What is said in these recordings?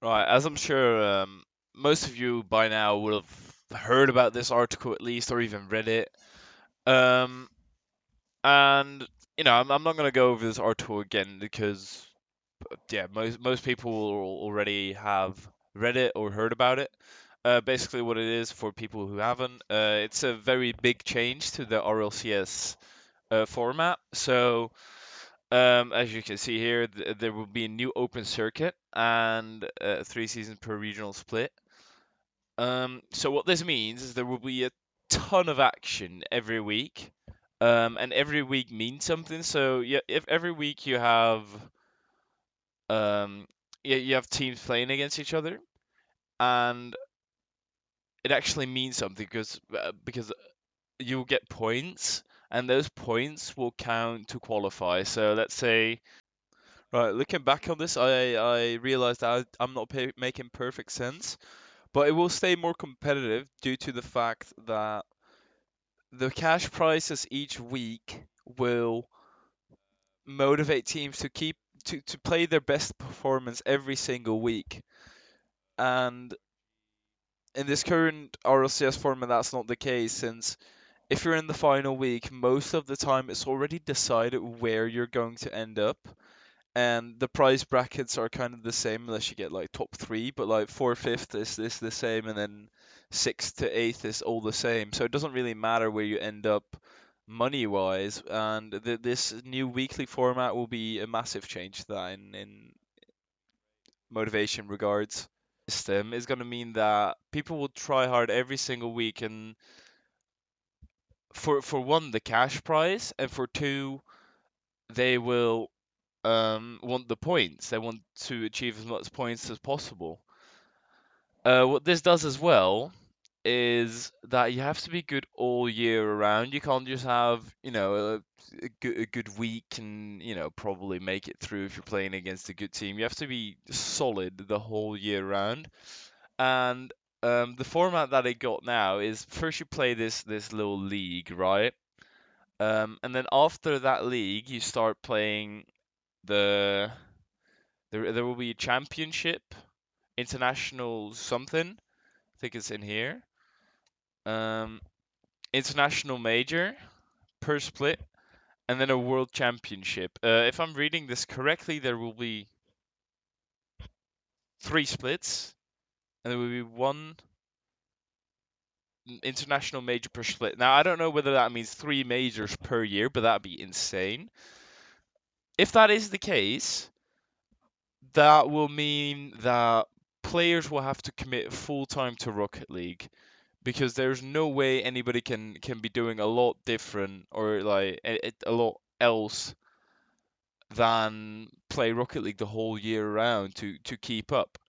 Right, as I'm sure most of you by now will have heard about this article at least, or even read it. Um, and I'm not gonna go over this article again because yeah, most people will already have read it or heard about it. Basically, what it is for people who haven't, it's a very big change to the RLCS format. So, as you can see here, there will be a new open circuit and 3 seasons per regional split. So what this means is there will be a ton of action every week, and every week means something. So yeah, if every week you have you have teams playing against each other, and it actually means something because you'll get points, and those points will count to qualify. So let's say, right, looking back on this, I realized that I'm not making perfect sense, but it will stay more competitive due to the fact that the cash prizes each week will motivate teams to keep to play their best performance every single week. And in this current RLCS format, that's not the case, since if you're in the final week, most of the time it's already decided where you're going to end up. And the prize brackets are kind of the same unless you get like top three, but like fourth, fifth is the same, and then sixth to eighth is all the same. So it doesn't really matter where you end up money wise. And this new weekly format will be a massive change to that in motivation regards. System is going to mean that people will try hard every single week, and for one, the cash prize, and for two, they will want the points. They want to achieve as much points as possible. What this does as well is that you have to be good all year around. You can't just have, a good week and, probably make it through if you're playing against a good team. You have to be solid the whole year round. And the format that I got now is first you play this little league, right? And then after that league, you start playing the there will be a championship, international something. I think it's in here. Um, international major per split, and then a world championship. If I'm reading this correctly, there will be 3 splits, and there will be one international major per split. Now I don't know whether that means 3 majors per year, but that'd be insane. If that is the case, that will mean that players will have to commit full time to Rocket League, because there's no way anybody can be doing a lot different or like a lot else than play Rocket League the whole year around to keep up.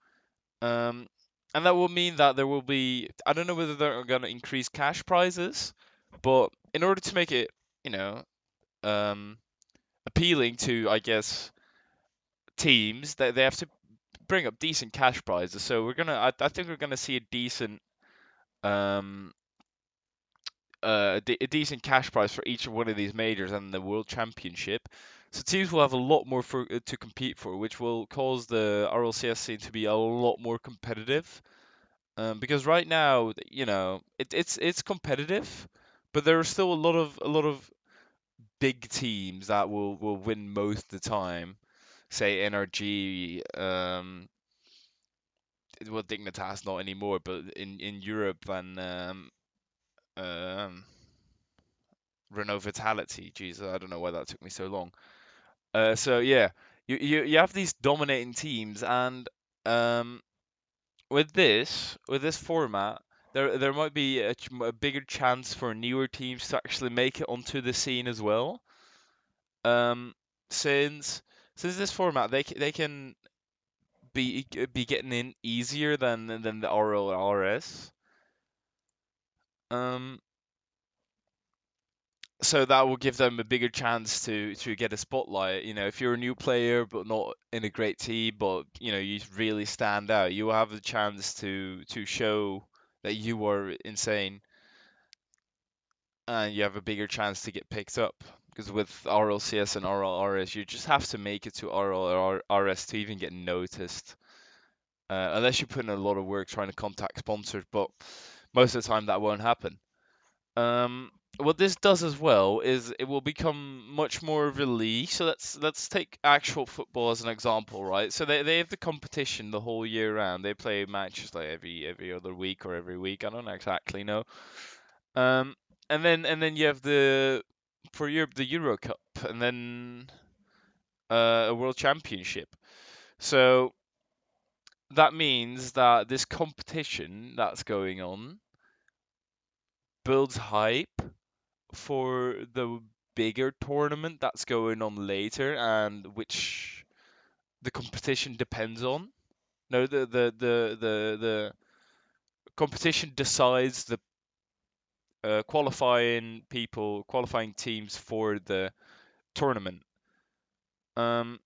Um, and that will mean that there will be, I don't know whether they're going to increase cash prizes, but in order to make it, you know, um, appealing to, I guess, teams, they have to bring up decent cash prizes. So I think we're gonna see a decent um a decent cash prize for each one of these majors and the World Championship. So teams will have a lot more to compete for, which will cause the RLCS scene to be a lot more competitive. Because right now, it's competitive, but there are still a lot of big teams that will win most of the time. Say NRG, well Dignitas not anymore, but in Europe and um, Renault Vitality. Jeez, I don't know why that took me so long. So yeah, you have these dominating teams, and um, with this format, there might be a bigger chance for newer teams to actually make it onto the scene as well. Um, since since this format, they can be getting in easier than the RLRS. Um, so that will give them a bigger chance to get a spotlight. If you're a new player but not in a great team, but you really stand out, you will have the chance to show that you are insane, and you have a bigger chance to get picked up. Because with RLCS and RLRS, you just have to make it to RLRS to even get noticed. unless you put in a lot of work trying to contact sponsors, but most of the time that won't happen. Um, what this does as well is it will become much more of a league. So let's take actual football as an example, right? So they have the competition the whole year round. They play matches like every other week or every week. I don't exactly know. Um, and then you have the for Europe the Euro Cup, and then a World Championship. So that means that this competition that's going on builds hype for the bigger tournament that's going on later and which the competition depends on. No, the competition decides the qualifying teams for the tournament. Um,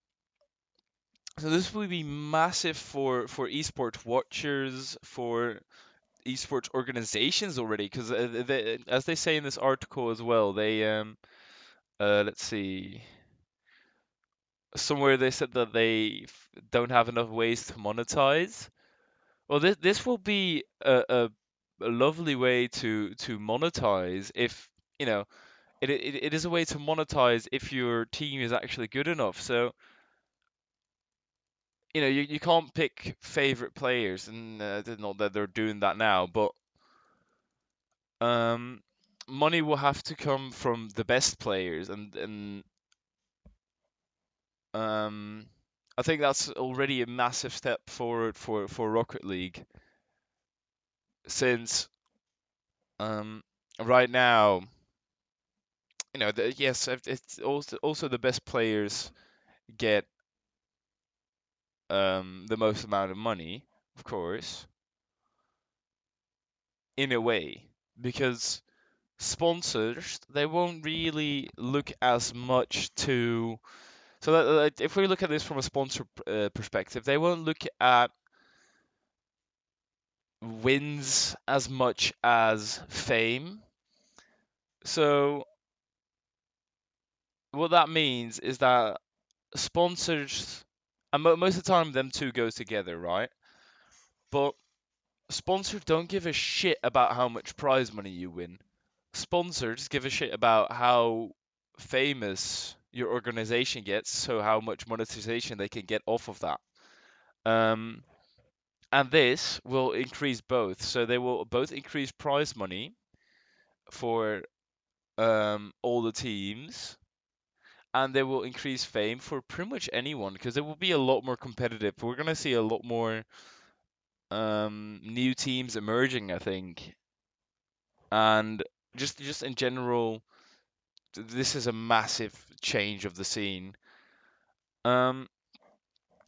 so this will be massive for esports watchers, for esports organizations already, because as they say in this article as well, they let's see, somewhere they said that they don't have enough ways to monetize. Well, this will be a lovely way to monetize if you know it is a way to monetize if your team is actually good enough. So you can't pick favorite players, and not that they're doing that now, but um, money will have to come from the best players, and um, I think that's already a massive step forward for Rocket League since um, right now, yes, it's also the best players get the most amount of money, of course, in a way, because sponsors they won't really look as much to. So if we look at this from a sponsor perspective, they won't look at wins as much as fame. So what that means is that sponsors, and most of the time them two go together, right? But sponsors don't give a shit about how much prize money you win. Sponsors give a shit about how famous your organization gets, so how much monetization they can get off of that. Um, and this will increase both. So they will both increase prize money for all the teams, and they will increase fame for pretty much anyone because it will be a lot more competitive. We're gonna see a lot more new teams emerging, I think, and just in general, this is a massive change of the scene. Um,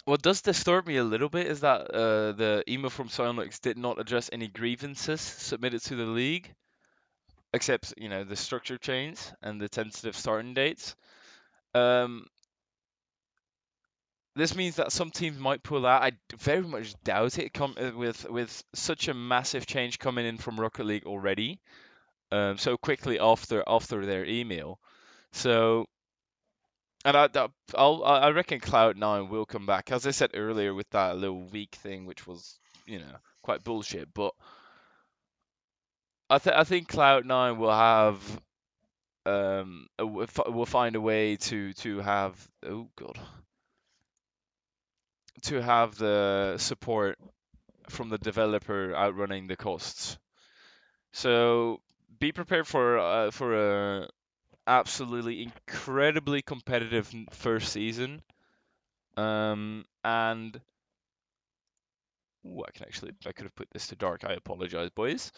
what does disturb me a little bit is that the email from Silence did not address any grievances submitted to the league, except the structure change and the tentative starting dates. Um, this means that some teams might pull out. I very much doubt it. With such a massive change coming in from Rocket League already, so quickly after their email. So, and I reckon Cloud9 will come back, as I said earlier, with that little weak thing, which was quite bullshit. But I think Cloud9 will have will find a way to have, oh god, to have the support from the developer outrunning the costs. So be prepared for a absolutely incredibly competitive first season. And I could have put this to dark. I apologize, boys.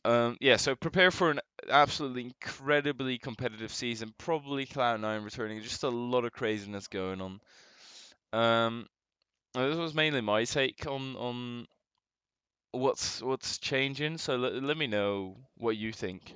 Yeah, so prepare for an absolutely incredibly competitive season. Probably Cloud9 returning. Just a lot of craziness going on. Um, this was mainly my take on what's changing. So let me know what you think.